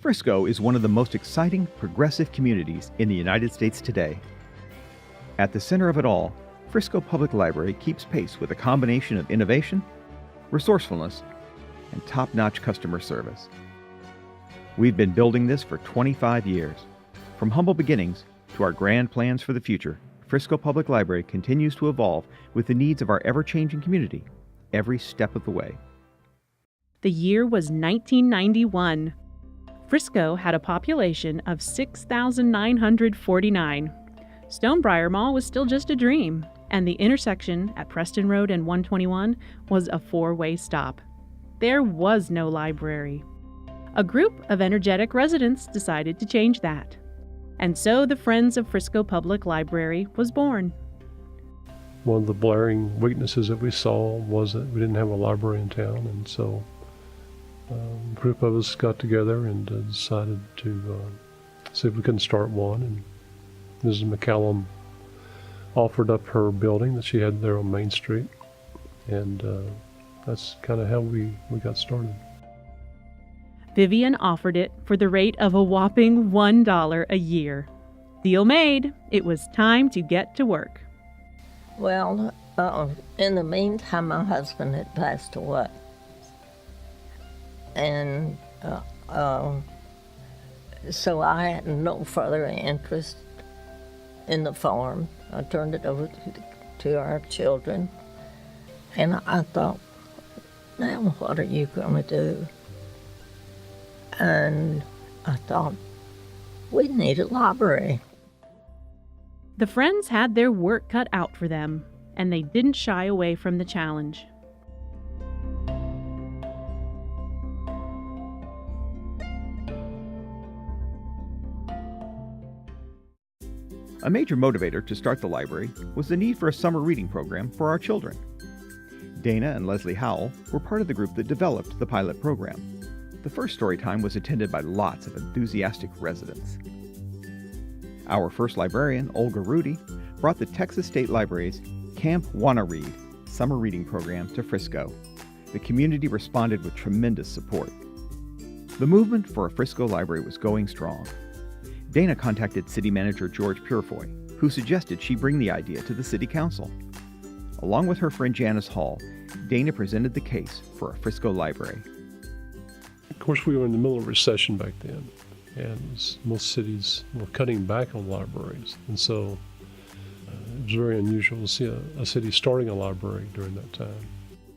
Frisco is one of the most exciting, progressive communities in the United States today. At the center of it all, Frisco Public Library keeps pace with a combination of innovation, resourcefulness, and top-notch customer service. We've been building this for 25 years. From humble beginnings to our grand plans for the future, Frisco Public Library continues to evolve with the needs of our ever-changing community every step of the way. The year was 1991. Frisco had a population of 6,949. Stonebriar Mall was still just a dream, and the intersection at Preston Road and 121 was a four-way stop. There was no library. A group of energetic residents decided to change that. And so the Friends of Frisco Public Library was born. One of the blaring weaknesses that we saw was that we didn't have a library in town, and so a group of us got together and decided to see if we couldn't start one. And Mrs. McCallum offered up her building that she had there on Main Street, and that's kind of how we got started. Vivian offered it for the rate of a whopping $1 a year. Deal made. It was time to get to work. Well, in the meantime, my husband had passed away. And so I had no further interest in the farm. I turned it over to our children. And I thought, now what are you going to do? And I thought, we need a library. The Friends had their work cut out for them, and they didn't shy away from the challenge. A major motivator to start the library was the need for a summer reading program for our children. Dana and Leslie Howell were part of the group that developed the pilot program. The first story time was attended by lots of enthusiastic residents. Our first librarian, Olga Rudy, brought the Texas State Library's Camp Wanna Read summer reading program to Frisco. The community responded with tremendous support. The movement for a Frisco library was going strong. Dana contacted City Manager George Purefoy, who suggested she bring the idea to the City Council. Along with her friend Janice Hall, Dana presented the case for a Frisco library. Of course, we were in the middle of a recession back then, and most cities were cutting back on libraries. And so it was very unusual to see a city starting a library during that time.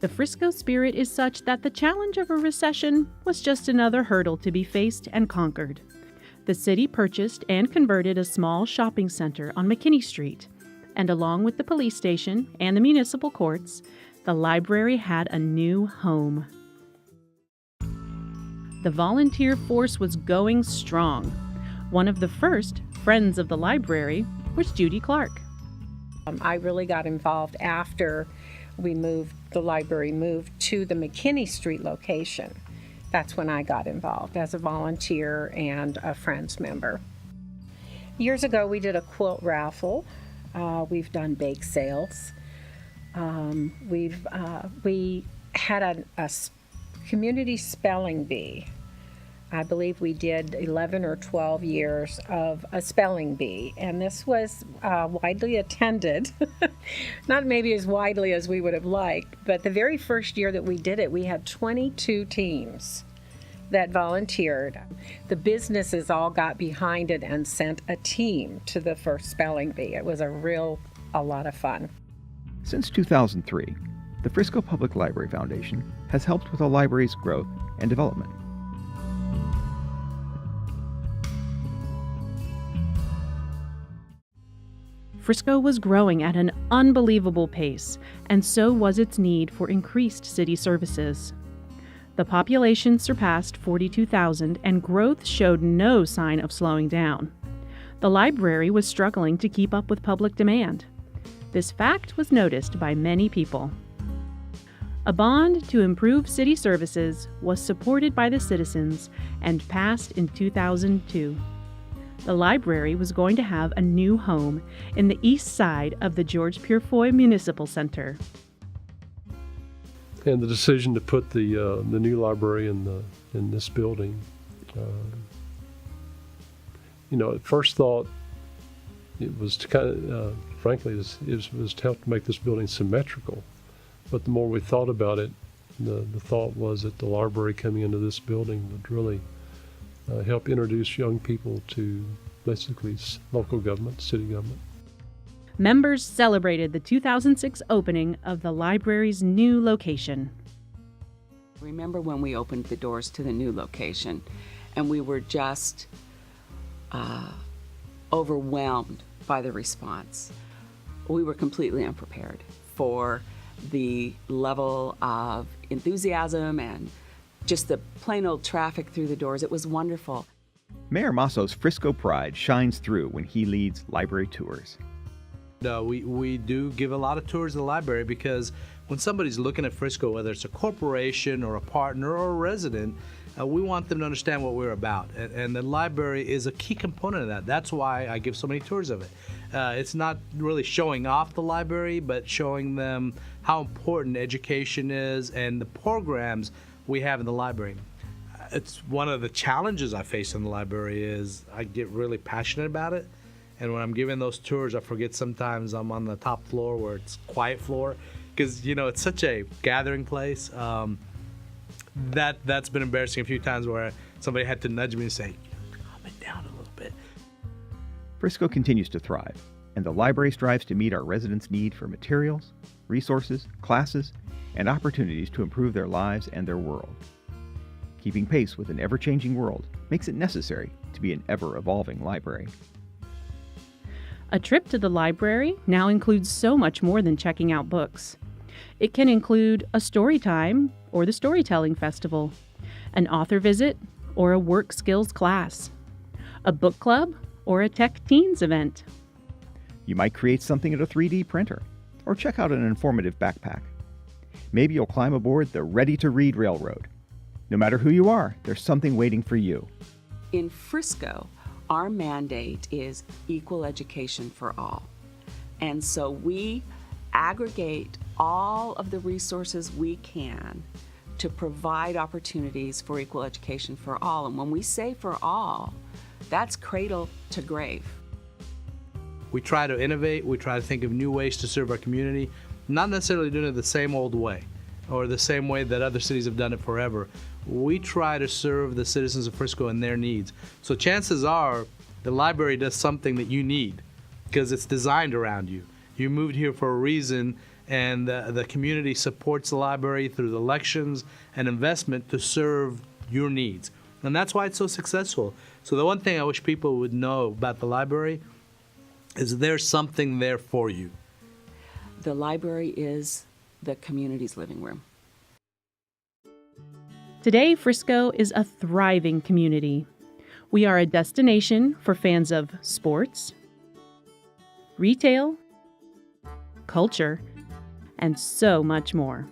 The Frisco spirit is such that the challenge of a recession was just another hurdle to be faced and conquered. The city purchased and converted a small shopping center on McKinney Street, and along with the police station and the municipal courts, the library had a new home. The volunteer force was going strong. One of the first Friends of the Library was Judy Clark. I really got involved after the library moved to the McKinney Street location. That's when I got involved as a volunteer and a Friends member. Years ago, we did a quilt raffle. We've done bake sales. We had a community spelling bee. I believe we did 11 or 12 years of a spelling bee, and this was widely attended. Not maybe as widely as we would have liked, but the very first year that we did it, we had 22 teams that volunteered. The businesses all got behind it and sent a team to the first spelling bee. It was a lot of fun. Since 2003, the Frisco Public Library Foundation has helped with the library's growth and development. Frisco was growing at an unbelievable pace, and so was its need for increased city services. The population surpassed 42,000, and growth showed no sign of slowing down. The library was struggling to keep up with public demand. This fact was noticed by many people. A bond to improve city services was supported by the citizens and passed in 2002. The library was going to have a new home in the east side of the George Purefoy Municipal Center. And the decision to put the new library in this building At first thought, it was to kind of, frankly, it was to help to make this building symmetrical. But the more we thought about it, the thought was that the library coming into this building would really help introduce young people to basically local government, city government. Members celebrated the 2006 opening of the library's new location. Remember when we opened the doors to the new location, and we were just overwhelmed by the response. We were completely unprepared for the level of enthusiasm and just the plain old traffic through the doors. It was wonderful. Mayor Masso's Frisco pride shines through when he leads library tours. We do give a lot of tours of the library because when somebody's looking at Frisco, whether it's a corporation or a partner or a resident, we want them to understand what we're about. And the library is a key component of that. That's why I give so many tours of it. It's not really showing off the library, but showing them how important education is and the programs we have in the library. It's one of the challenges I face in the library is I get really passionate about it. And when I'm giving those tours, I forget sometimes I'm on the top floor where it's quiet floor because, it's such a gathering place. That's been embarrassing a few times where somebody had to nudge me and say, calm it down a little bit. Frisco continues to thrive, and the library strives to meet our residents' need for materials, resources, classes, and opportunities to improve their lives and their world. Keeping pace with an ever-changing world makes it necessary to be an ever-evolving library. A trip to the library now includes so much more than checking out books. It can include a story time or the storytelling festival, an author visit or a work skills class, a book club or a tech teens event. You might create something at a 3D printer or check out an informative backpack. Maybe you'll climb aboard the ready-to-read railroad. No matter who you are, there's something waiting for you. In Frisco, our mandate is equal education for all. And so we aggregate all of the resources we can to provide opportunities for equal education for all. And when we say for all, that's cradle to grave. We try to innovate, we try to think of new ways to serve our community, not necessarily doing it the same old way or the same way that other cities have done it forever. We try to serve the citizens of Frisco and their needs. So chances are the library does something that you need because it's designed around you. You moved here for a reason, and the community supports the library through the elections and investment to serve your needs. And that's why it's so successful. So the one thing I wish people would know about the library is there's something there for you. The library is the community's living room. Today, Frisco is a thriving community. We are a destination for fans of sports, retail, culture, and so much more.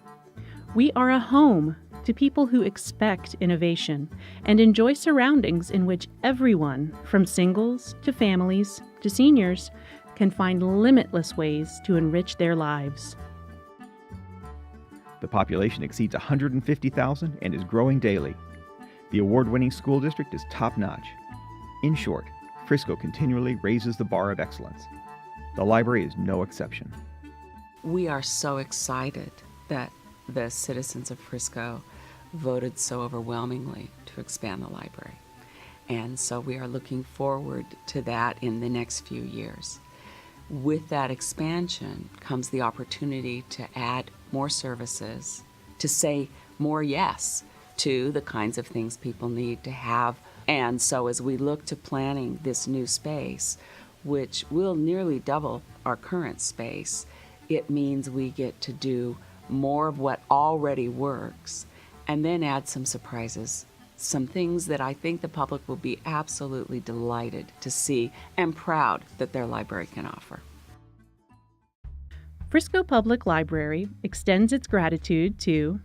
We are a home to people who expect innovation and enjoy surroundings in which everyone, from singles to families to seniors, can find limitless ways to enrich their lives. The population exceeds 150,000 and is growing daily. The award-winning school district is top-notch. In short, Frisco continually raises the bar of excellence. The library is no exception. We are so excited that the citizens of Frisco voted so overwhelmingly to expand the library. And so we are looking forward to that in the next few years. With that expansion comes the opportunity to add more services, to say more yes to the kinds of things people need to have. And so as we look to planning this new space, which will nearly double our current space, it means we get to do more of what already works and then add some surprises, some things that I think the public will be absolutely delighted to see and proud that their library can offer. Frisco Public Library extends its gratitude to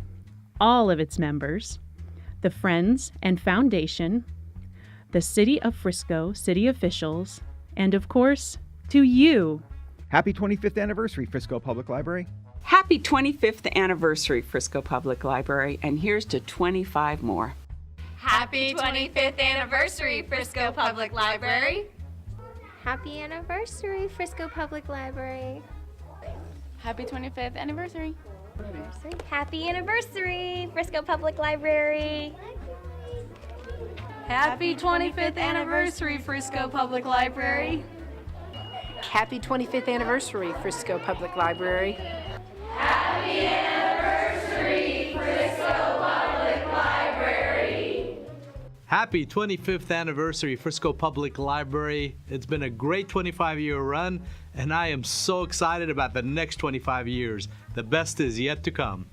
all of its members, the Friends and Foundation, the City of Frisco city officials, and of course, to you. Happy 25th anniversary, Frisco Public Library. Happy 25th anniversary, Frisco Public Library, and here's to 25 more. Happy 25th anniversary, Frisco Public Library. Happy anniversary, Frisco Public Library. Happy 25th anniversary. Happy anniversary, Frisco Public Library. Happy 25th anniversary, Frisco Public Library. Happy 25th anniversary, Frisco Public Library. Happy anniversary, Frisco Public Library. Happy 25th anniversary, Frisco Public Library. It's been a great 25-year run, and I am so excited about the next 25 years. The best is yet to come.